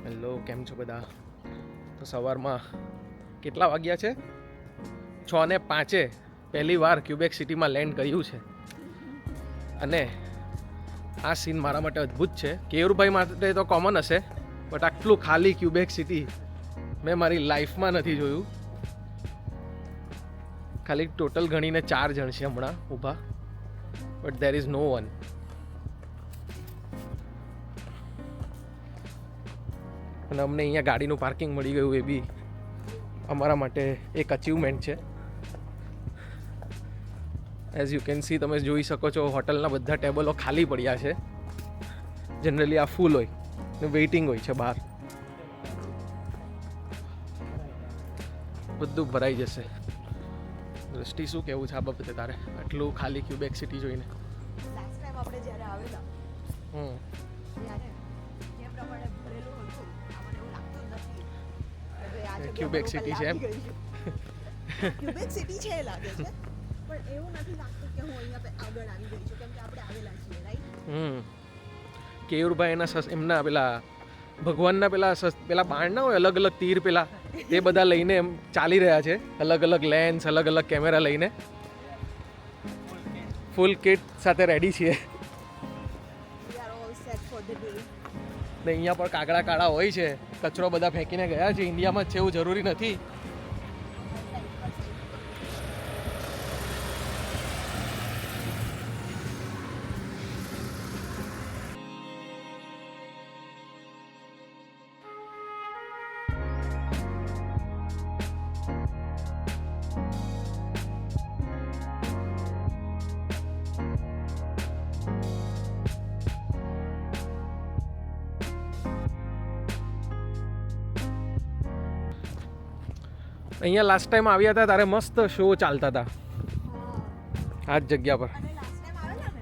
Hello, કેમ છો બધા? તો સવારમાં કેટલા વાગ્યા છે? 6:05 પહેલી વાર ક્યુબેક સિટીમાં લેન્ડ કર્યું છે અને આ સીન મારા માટે અદ્ભુત છે. કેયુરભાઈ માટે તો કોમન હશે, બટ આટલું ખાલી ક્યુબેક સિટી મેં મારી લાઈફમાં નથી જોયું. ખાલી ટોટલ ગણીને 4 જણ છે હમણાં ઊભા, but there is no one. અને અમને અહીંયા ગાડીનું પાર્કિંગ મળી ગયું, એ બી અમારા માટે એક અચીવમેન્ટ છે. એઝ યુ કેન સી, તમે જોઈ શકો છો હોટલના બધા ટેબલો ખાલી પડ્યા છે. જનરલી આ ફૂલ હોય ને વેઇટિંગ હોય છે બહાર. બધું ભરાઈ જશે. દ્રષ્ટિ, શું કહેવું છે આ બાબતે તારે આટલું ખાલી ક્યુબેક સિટી જોઈને? લાસ્ટ ટાઈમ આપણે જ્યારે આવેલા ત્યારે જે પ્રમાણે ભરેલું હતું, આપણને એવું લાગતું જ નથી કે આ જગ્યા ક્યુબેક પર સિટી છે એમ. ક્યુબેક સિટી છે લાગે છે, પણ એવું નથી લાગતું કે હું અહીંયા આગળ આવી ગઈ છું, કેમ કે આપણે આવેલા છીએ, રાઈટ? કેયુરભાઈ એમના પેલા ભગવાનના પેલા બાણ ના હોય, અલગ અલગ તીર પેલા, એ બધા લઈને એમ ચાલી રહ્યા છે. અલગ અલગ લેન્સ, અલગ અલગ કેમેરા લઈને ફૂલ કિટ સાથે રેડી છીએ. We are all set for the day. ને અહીંયા પણ કાગડા કાળા હોય છે, કચરો બધા ફેંકીને ગયા છે. ઇન્ડિયામાં જ છે એવું જરૂરી નથી. અહીંયા લાસ્ટ ટાઈમ આવ્યા હતા ત્યારે મસ્ત શો ચાલતા હતા આ જ જગ્યા પર. અને લાસ્ટ ટાઈમ આવેલા ને,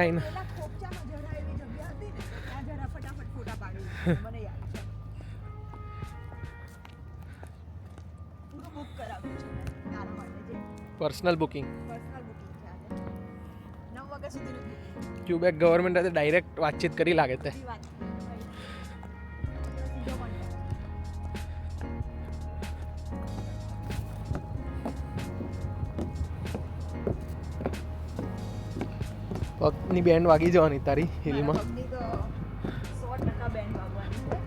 આઈને પેલા ખોપચામાં જરા એવી જગ્યા હતી ને, ત્યાં જરા ફટાફટ ફોટા પાડી મને યાદ છે. પૂરું બુક કરાવ્યું છે મેં તારા માટે, જે પર્સનલ બુકિંગ. પર્સનલ બુકિંગ છે આજે 9 વાગ્યા સુધીનું બુકિંગ. ક્યુબેક ગવર્મેન્ટ સાથે ડાયરેક્ટ વાતચીત કરી લાગે તે. ઈ વાત છે, ભાઈ. સીધો કોન્ટેક્ટ. પગની બેન્ડ વાગી જવાની તારી હિલમાં. મારા પગની તો 100% બેન્ડ વાગવાની છે.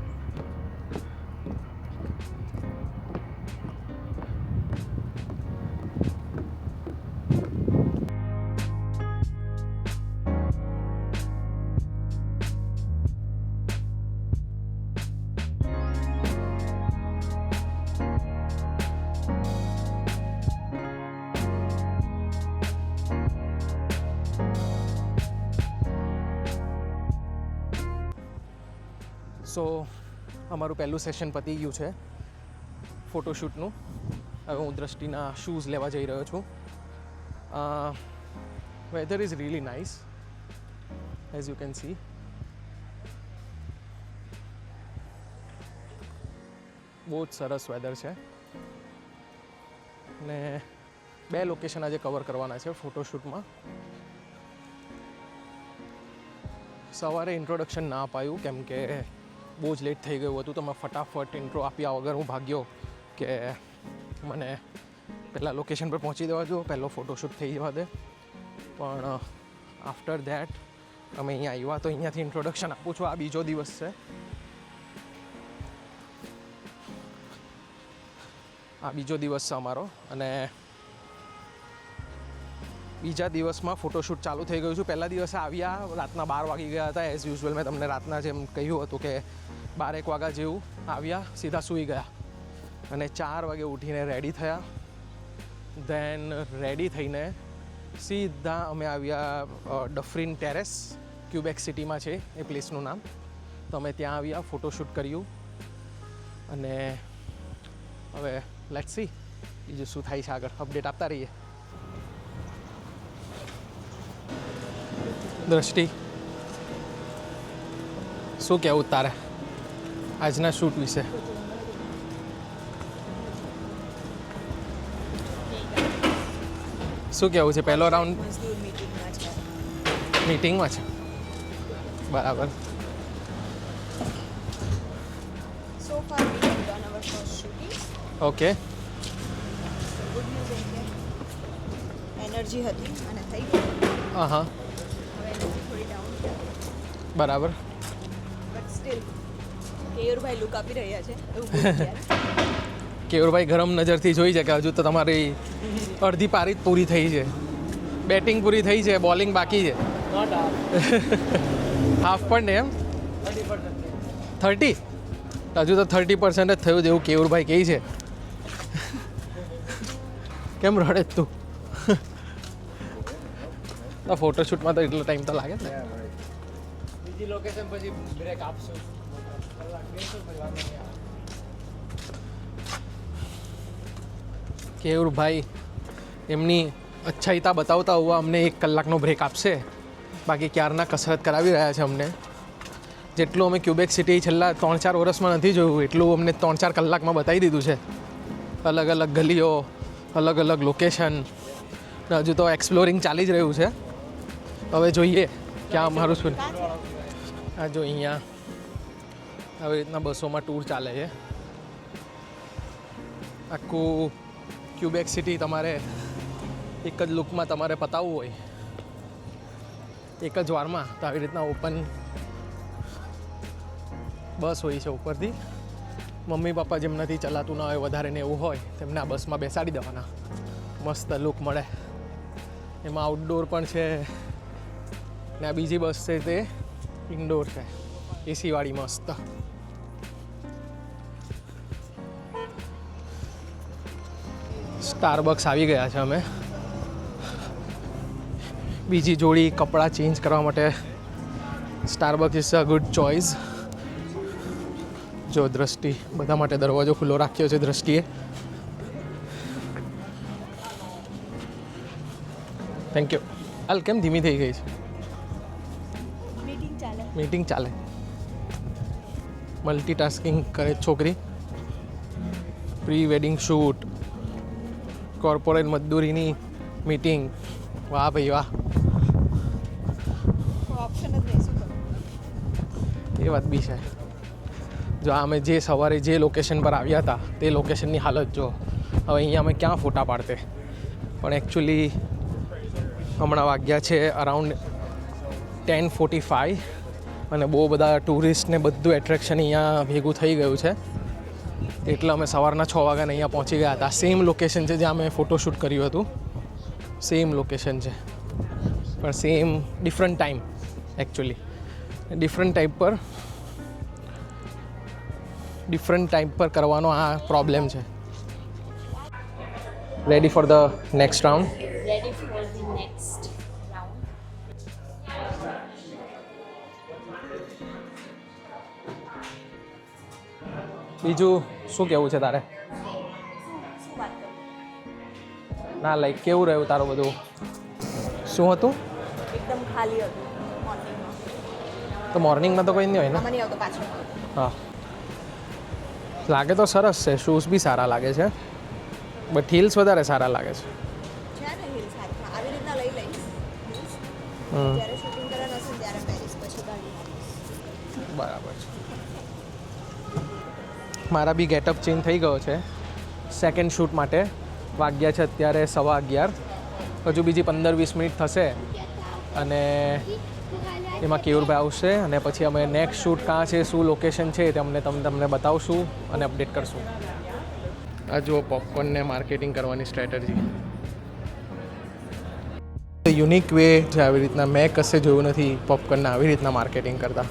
સો અમારું પહેલું સેશન પતી ગયું છે ફોટોશૂટનું. હવે હું દ્રષ્ટિના શૂઝ લેવા જઈ રહ્યો છું. Weather is really nice, as you can see. બહુ જ સરસ વેધર છે. ને 2 લોકેશન આજે કવર કરવાના છે ફોટોશૂટમાં. સવારે ઇન્ટ્રોડક્શન ના અપાયું કેમ કે બહુ જ લેટ થઈ ગયું હતું, તો મેં ફટાફટ ઇન્ટ્રો આપ્યા વગર હું ભાગ્યો કે મને પહેલાં લોકેશન પર પહોંચી દેવા દો, પહેલો ફોટોશૂટ થઈ જવા દે. પણ આફ્ટર ધેટ અમે અહીંયા આવ્યા તો અહીંયાથી ઇન્ટ્રોડક્શન આપું છું. આ બીજો દિવસ છે. આ બીજો દિવસ છે અમારો, અને બીજા દિવસમાં ફોટોશૂટ ચાલુ થઈ ગયું છું. પહેલા દિવસે આવ્યા રાતના 12 વાગી ગયા હતા. એઝ યુઝ્યુઅલ મેં તમને રાતના જેમ કહ્યું હતું કે 12-1 વાગ્યા જેવું આવ્યા, સીધા સૂઈ ગયા અને 4 વાગે ઉઠીને રેડી થયા. ધેન રેડી થઈને સીધા અમે આવ્યા ડફરીન ટેરેસ, ક્યુબેક સિટીમાં છે એ પ્લેસનું નામ. તો અમે ત્યાં આવ્યા, ફોટોશૂટ કર્યું અને હવે લેટ્સ સી બીજું શું થાય છે આગળ. અપડેટ આપતા રહીએ. દ્રષ્ટિ, શું કહેવું તારે આજના શૂટ વિશે? શું કહેવું છે? પહેલો રાઉન્ડ મજદૂર મીટિંગમાં છે. મીટિંગમાં છે, બરાબર. So far we have done our first shooting. Okay good news એ કે એનર્જી હતી અને થઈ ગઈ. હા હા હવે એનર્જી થોડી ડાઉન છે બરાબર. બટ સ્ટીલ કેયુરભાઈ લુક આપી રહ્યા છે એવું બોલું ત્યારે. કેયુરભાઈ ગરમ નજરથી જોઈ છે કે હજુ તો તમારી અડધી પારી જ પૂરી થઈ છે, બેટિંગ પૂરી થઈ છે, બોલિંગ બાકી છે. હાફ પણ ને એમ 30 હજુ તો 30% જ થયું જેવું કેયુરભાઈ કહે છે. કેમ રડે તું? તો ફોટોશૂટમાં તો એટલો ટાઈમ તો લાગે ને. બીજી લોકેશન પછી બ્રેક આપશું. કેયુરભાઈ એમની અચ્છાઈતા બતાવતા હોવા અમને 1 કલાકનો બ્રેક આપશે. બાકી ક્યારના કસરત કરાવી રહ્યા છે અમને. જેટલું અમે ક્યુબેક સિટી છેલ્લા 3-4 વર્ષમાં નથી જોયું એટલું અમને 3-4 કલાકમાં બતાવી દીધું છે. અલગ અલગ ગલીઓ, અલગ અલગ લોકેશન, હજુ તો એક્સપ્લોરિંગ ચાલી જ રહ્યું છે. હવે જોઈએ ક્યાં અમારું શું. આ જો અહીંયા આવી રીતના બસોમાં ટૂર ચાલે છે. આખું ક્યુબેક સિટી તમારે એક જ લુકમાં તમારે પતાવવું હોય એક જ વારમાં તો આવી રીતના ઓપન બસ હોય છે ઉપરથી. મમ્મી પપ્પા જેમનાથી ચલાતું ના હોય વધારે ને એવું હોય તેમને આ બસમાં બેસાડી દેવાના. મસ્ત લુક મળે. એમાં આઉટડોર પણ છે ને આ બીજી બસ છે તે ઇન્ડોર છે, એસીવાળી મસ્ત. સ્ટારબક્સ આવી ગયા છે અમે. બીજી જોડી કપડાં ચેન્જ કરવા માટે Starbucks is a good choice. જો દ્રષ્ટિ બધા માટે દરવાજો ખુલ્લો રાખ્યો છે દ્રષ્ટિએ. Thank you. હાલ કેમ ધીમી થઈ ગઈ છે? મીટિંગ ચાલે. મલ્ટીટાસ્કિંગ કરે છોકરી. પ્રી વેડિંગ શૂટ, કોર્પોરેટ મજદૂરીની મીટિંગ. વાહ ભાઈ વાહ. ઓપ્શન જ નહીં શું કરું. એ વાત બી છે. જો અમે જે સવારે જે લોકેશન પર આવ્યા હતા તે લોકેશનની હાલત જો. હવે અહીંયા અમે ક્યાં ફોટા પાડતે. પણ એકચ્યુઅલી હમણાં વાગ્યા છે અરાઉન્ડ 10:45 અને બહુ બધા ટુરિસ્ટ ને બધું એટ્રેક્શન અહીંયા ભેગું થઈ ગયું છે. એટલે અમે સવારના 6 વાગ્યાને અહીંયા પહોંચી ગયા હતા. સેમ લોકેશન છે જ્યાં અમે ફોટોશૂટ કર્યું હતું. સેમ લોકેશન છે પણ same different time. Actually different time પર કરવાનો આ પ્રોબ્લેમ છે. Ready for the next round. Ready for the next round. બીજું શું કહેવું છે તારે? શું વાત કરું? ના લાઈક કેવું રહ્યું તારું બધું? શું હતું? એકદમ ખાલી હતું મોર્નિંગમાં. તો મોર્નિંગમાં તો કોઈ નહીં હોય ને. આમાં નહીં આવતો પાછળ. હા લાગે તો સરસ છે. શૂઝ બી સારા લાગે છે બટ હીલ્સ વધારે સારા લાગે છે. છે ને હિલ્સ હાથમાં આવી રીતના લઈ લઈશ હિલ્સ. હમ જ્યારે શૂટિંગ કરવાનું હશે ને ત્યારે પહેરીશ પછી ગાડી આવીશ. બરાબર છે. મારા બી ગેટઅપ ચેન્જ થઈ ગયો છે સેકન્ડ શૂટ માટે. વાગ્યા છે અત્યારે 11:15. હજુ બીજી 15-20 મિનિટ થશે અને એમાં કેયુરભાઈ આવશે અને પછી અમે નેક્સ્ટ શૂટ કાં છે, શું લોકેશન છે તે તમને બતાવશું અને અપડેટ કરશું. આ જુઓ પોપકોર્નને માર્કેટિંગ કરવાની સ્ટ્રેટેજી. યુનિક વે જે આવી રીતના મેં કશે જોયું નથી પોપકોર્નને આવી રીતના માર્કેટિંગ કરતા.